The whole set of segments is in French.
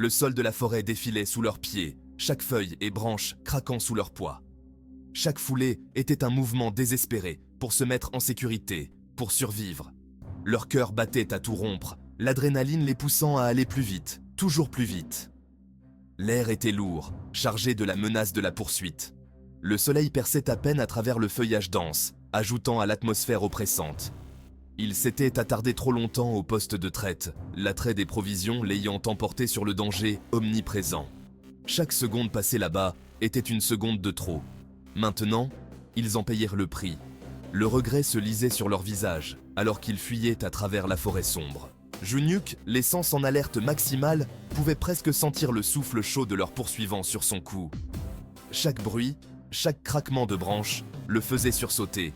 Le sol de la forêt défilait sous leurs pieds, chaque feuille et branche craquant sous leur poids. Chaque foulée était un mouvement désespéré pour se mettre en sécurité, pour survivre. Leur cœur battait à tout rompre, l'adrénaline les poussant à aller plus vite, toujours plus vite. L'air était lourd, chargé de la menace de la poursuite. Le soleil perçait à peine à travers le feuillage dense, ajoutant à l'atmosphère oppressante. Ils s'étaient attardés trop longtemps au poste de traite, l'attrait des provisions l'ayant emporté sur le danger omniprésent. Chaque seconde passée là-bas était une seconde de trop. Maintenant, ils en payèrent le prix. Le regret se lisait sur leur visage, alors qu'ils fuyaient à travers la forêt sombre. Juniuk, les sens en alerte maximale, pouvait presque sentir le souffle chaud de leur poursuivant sur son cou. Chaque bruit, chaque craquement de branches, le faisait sursauter.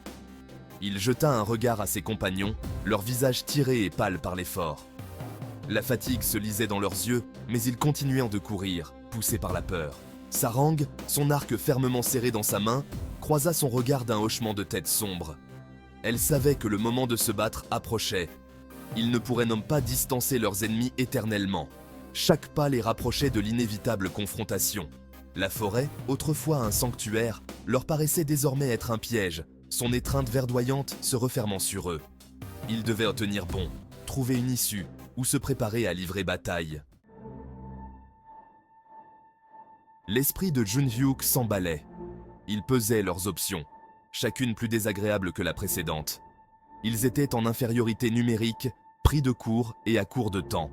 Il jeta un regard à ses compagnons, leurs visages tirés et pâles par l'effort. La fatigue se lisait dans leurs yeux, mais ils continuaient de courir, poussés par la peur. Sarang, son arc fermement serré dans sa main, croisa son regard d'un hochement de tête sombre. Elle savait que le moment de se battre approchait. Ils ne pourraient non pas distancer leurs ennemis éternellement. Chaque pas les rapprochait de l'inévitable confrontation. La forêt, autrefois un sanctuaire, leur paraissait désormais être un piège, son étreinte verdoyante se refermant sur eux. Ils devaient en tenir bon, trouver une issue ou se préparer à livrer bataille. L'esprit de Junhyuk s'emballait. Il pesait leurs options, chacune plus désagréable que la précédente. Ils étaient en infériorité numérique, pris de court et à court de temps.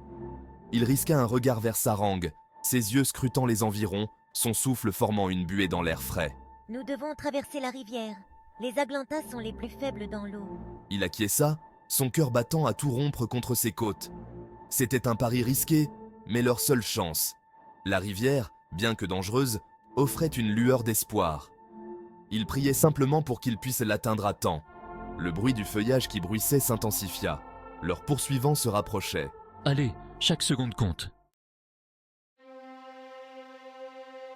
Il risqua un regard vers Sarang, ses yeux scrutant les environs, son souffle formant une buée dans l'air frais. Nous devons traverser la rivière. Les Aglantas sont les plus faibles dans l'eau. Il acquiesça, son cœur battant à tout rompre contre ses côtes. C'était un pari risqué, mais leur seule chance. La rivière, bien que dangereuse, offrait une lueur d'espoir. Il priait simplement pour qu'ils puissent l'atteindre à temps. Le bruit du feuillage qui bruissait s'intensifia. Leurs poursuivants se rapprochaient. Allez, chaque seconde compte.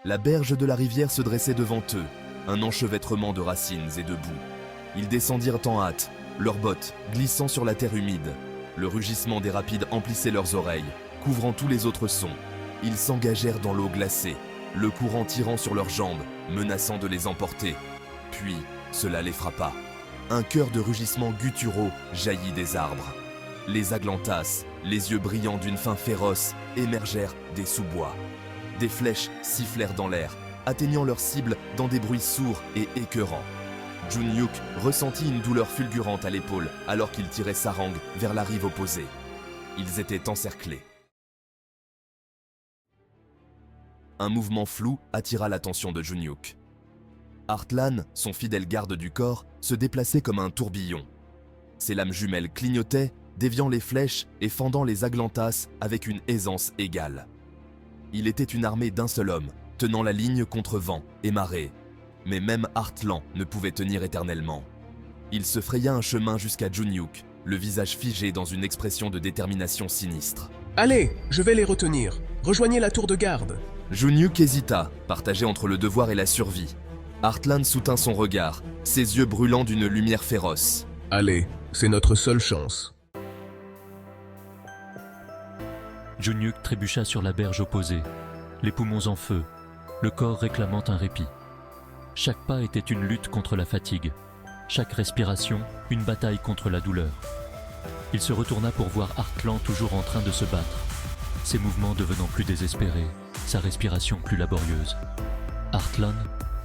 La berge de la rivière se dressait devant eux, un enchevêtrement de racines et de boue. Ils descendirent en hâte, leurs bottes glissant sur la terre humide. Le rugissement des rapides emplissait leurs oreilles, couvrant tous les autres sons. Ils s'engagèrent dans l'eau glacée, le courant tirant sur leurs jambes, menaçant de les emporter. Puis, cela les frappa. Un chœur de rugissements gutturaux jaillit des arbres. Les Aglantas, les yeux brillants d'une faim féroce, émergèrent des sous-bois. Des flèches sifflèrent dans l'air, atteignant leur cible dans des bruits sourds et écœurants. Junhyuk ressentit une douleur fulgurante à l'épaule alors qu'il tirait Sarang vers la rive opposée. Ils étaient encerclés. Un mouvement flou attira l'attention de Junhyuk. Artlan, son fidèle garde du corps, se déplaçait comme un tourbillon. Ses lames jumelles clignotaient, déviant les flèches et fendant les Aglantas avec une aisance égale. Il était une armée d'un seul homme, tenant la ligne contre vent et marée. Mais même Artlan ne pouvait tenir éternellement. Il se fraya un chemin jusqu'à Junhyuk, le visage figé dans une expression de détermination sinistre. Allez, je vais les retenir. Rejoignez la tour de garde. Junhyuk hésita, partagé entre le devoir et la survie. Artlan soutint son regard, ses yeux brûlant d'une lumière féroce. Allez, c'est notre seule chance. Junhyuk trébucha sur la berge opposée, les poumons en feu, le corps réclamant un répit. Chaque pas était une lutte contre la fatigue, chaque respiration une bataille contre la douleur. Il se retourna pour voir Artlan toujours en train de se battre, ses mouvements devenant plus désespérés, sa respiration plus laborieuse. Artlan,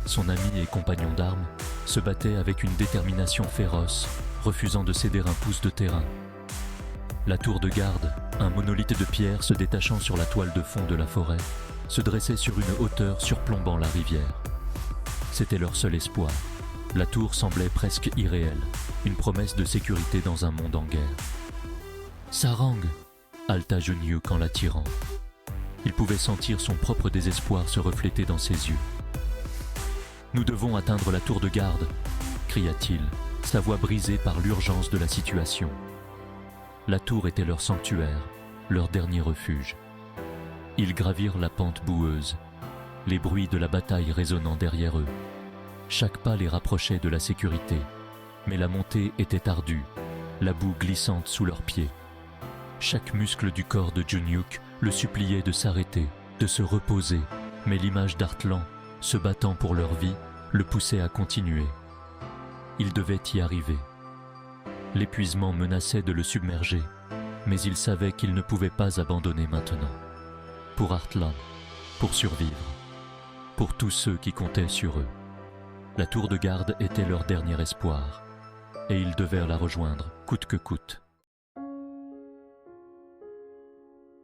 son ami et compagnon d'armes, se battait avec une détermination féroce, refusant de céder un pouce de terrain. La tour de garde, un monolithe de pierre se détachant sur la toile de fond de la forêt, se dressait sur une hauteur surplombant la rivière. C'était leur seul espoir. La tour semblait presque irréelle, une promesse de sécurité dans un monde en guerre. « Sarang !» halta Junhyuk en l'attirant. Il pouvait sentir son propre désespoir se refléter dans ses yeux. « Nous devons atteindre la tour de garde !» cria-t-il, sa voix brisée par l'urgence de la situation. La tour était leur sanctuaire, leur dernier refuge. Ils gravirent la pente boueuse, les bruits de la bataille résonnant derrière eux. Chaque pas les rapprochait de la sécurité, mais la montée était ardue, la boue glissante sous leurs pieds. Chaque muscle du corps de Junhyuk le suppliaient de s'arrêter, de se reposer, mais l'image d'Artlan, se battant pour leur vie, le poussait à continuer. Il devait y arriver. L'épuisement menaçait de le submerger, mais il savait qu'il ne pouvait pas abandonner maintenant. Pour Artlan, pour survivre, pour tous ceux qui comptaient sur eux. La tour de garde était leur dernier espoir, et ils devaient la rejoindre, coûte que coûte.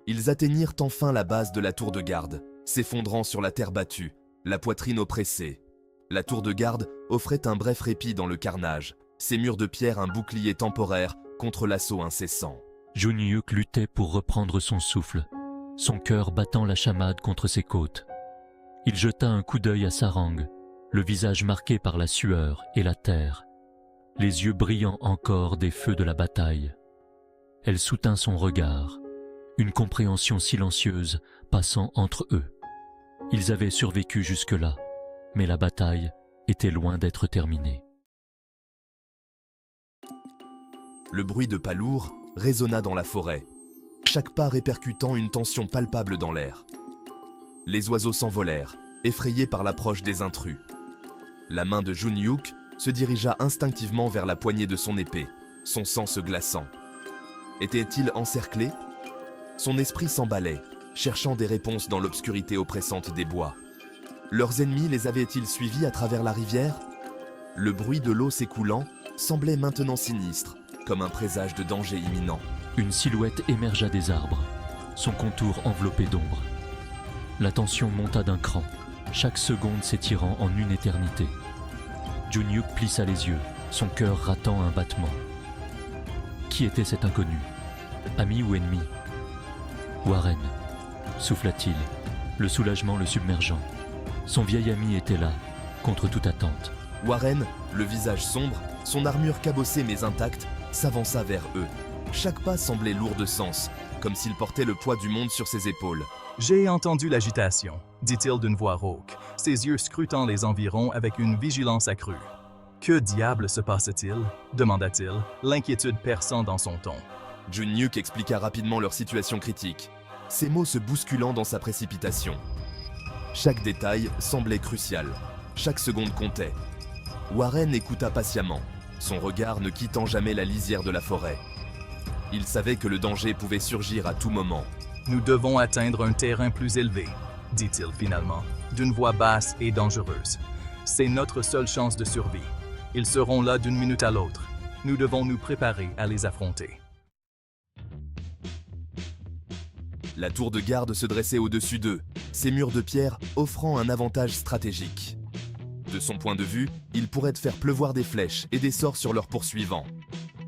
Ils atteignirent enfin la base de la tour de garde, s'effondrant sur la terre battue, la poitrine oppressée. La tour de garde offrait un bref répit dans le carnage, ses murs de pierre un bouclier temporaire contre l'assaut incessant. Junhyuk luttait pour reprendre son souffle, son cœur battant la chamade contre ses côtes. Il jeta un coup d'œil à Sarang, le visage marqué par la sueur et la terre, les yeux brillants encore des feux de la bataille. Elle soutint son regard, une compréhension silencieuse passant entre eux. Ils avaient survécu jusque-là, mais la bataille était loin d'être terminée. Le bruit de pas lourds résonna dans la forêt, chaque pas répercutant une tension palpable dans l'air. Les oiseaux s'envolèrent, effrayés par l'approche des intrus. La main de Junhyuk se dirigea instinctivement vers la poignée de son épée, son sang se glaçant. Était-il encerclé? Son esprit s'emballait, cherchant des réponses dans l'obscurité oppressante des bois. Leurs ennemis les avaient-ils suivis à travers la rivière? Le bruit de l'eau s'écoulant semblait maintenant sinistre, comme un présage de danger imminent. Une silhouette émergea des arbres, son contour enveloppé d'ombre. La tension monta d'un cran, chaque seconde s'étirant en une éternité. Junhyuk plissa les yeux, son cœur ratant un battement. Qui était cet inconnu? Ami ou ennemi? Warren, souffla-t-il, le soulagement le submergeant. Son vieil ami était là, contre toute attente. Warren, le visage sombre, son armure cabossée mais intacte, s'avança vers eux. Chaque pas semblait lourd de sens, comme s'il portait le poids du monde sur ses épaules. « J'ai entendu l'agitation », dit-il d'une voix rauque, ses yeux scrutant les environs avec une vigilance accrue. « Que diable se passe-t-il » demanda-t-il, l'inquiétude perçant dans son ton. Junhyuk expliqua rapidement leur situation critique, ses mots se bousculant dans sa précipitation. Chaque détail semblait crucial, chaque seconde comptait. Warren écouta patiemment, son regard ne quittant jamais la lisière de la forêt. Il savait que le danger pouvait surgir à tout moment. « Nous devons atteindre un terrain plus élevé », dit-il finalement, d'une voix basse et dangereuse. « C'est notre seule chance de survie. Ils seront là d'une minute à l'autre. Nous devons nous préparer à les affronter. » La tour de garde se dressait au-dessus d'eux, ses murs de pierre offrant un avantage stratégique. De son point de vue, ils pourraient faire pleuvoir des flèches et des sorts sur leurs poursuivants.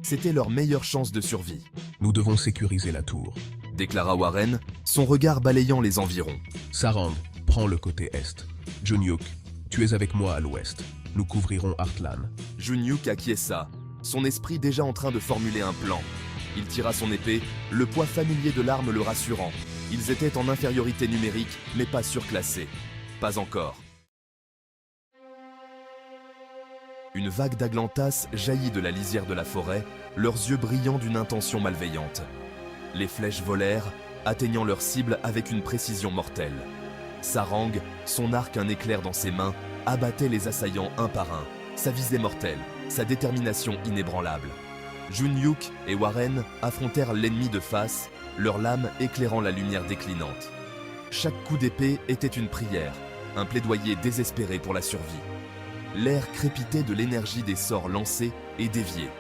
C'était leur meilleure chance de survie. Nous devons sécuriser la tour. Déclara Warren, son regard balayant les environs. Sarang, prends le côté est. Junhyuk, tu es avec moi à l'ouest. Nous couvrirons Artlan. Junhyuk acquiesça, son esprit déjà en train de formuler un plan. Il tira son épée, le poids familier de l'arme le rassurant. Ils étaient en infériorité numérique, mais pas surclassés. Pas encore. Une vague d'Aglantas jaillit de la lisière de la forêt, leurs yeux brillant d'une intention malveillante. Les flèches volèrent, atteignant leur cible avec une précision mortelle. Sarang, son arc un éclair dans ses mains, abattait les assaillants un par un, sa visée mortelle, sa détermination inébranlable. Junhyuk et Warren affrontèrent l'ennemi de face, leurs lames éclairant la lumière déclinante. Chaque coup d'épée était une prière, un plaidoyer désespéré pour la survie. L'air crépitait de l'énergie des sorts lancés et déviés.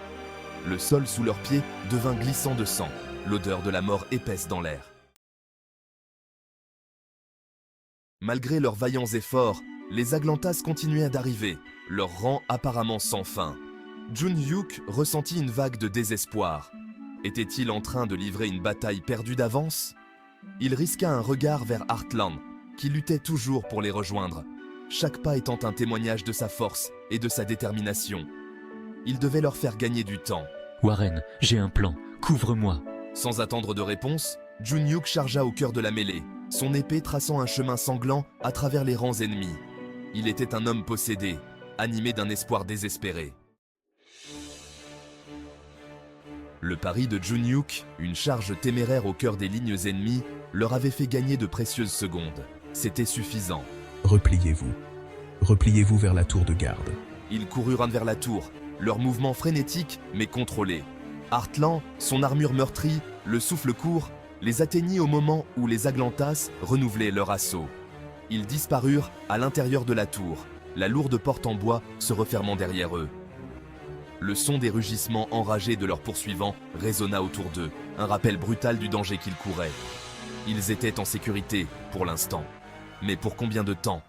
Le sol sous leurs pieds devint glissant de sang, l'odeur de la mort épaisse dans l'air. Malgré leurs vaillants efforts, les Aglantas continuaient d'arriver, leur rang apparemment sans fin. Junhyuk ressentit une vague de désespoir. Était-il en train de livrer une bataille perdue d'avance? Il risqua un regard vers Artlan, qui luttait toujours pour les rejoindre, chaque pas étant un témoignage de sa force et de sa détermination. Il devait leur faire gagner du temps. « Warren, j'ai un plan, couvre-moi !» Sans attendre de réponse, Junhyuk chargea au cœur de la mêlée, son épée traçant un chemin sanglant à travers les rangs ennemis. Il était un homme possédé, animé d'un espoir désespéré. Le pari de Junhyuk, une charge téméraire au cœur des lignes ennemies, leur avait fait gagner de précieuses secondes. C'était suffisant. Repliez-vous. Repliez-vous vers la tour de garde. Ils coururent vers la tour, leur mouvement frénétique mais contrôlé. Artlan, son armure meurtrie, le souffle court, les atteignit au moment où les Aglantas renouvelaient leur assaut. Ils disparurent à l'intérieur de la tour, la lourde porte en bois se refermant derrière eux. Le son des rugissements enragés de leurs poursuivants résonna autour d'eux, un rappel brutal du danger qu'ils couraient. Ils étaient en sécurité, pour l'instant. Mais pour combien de temps?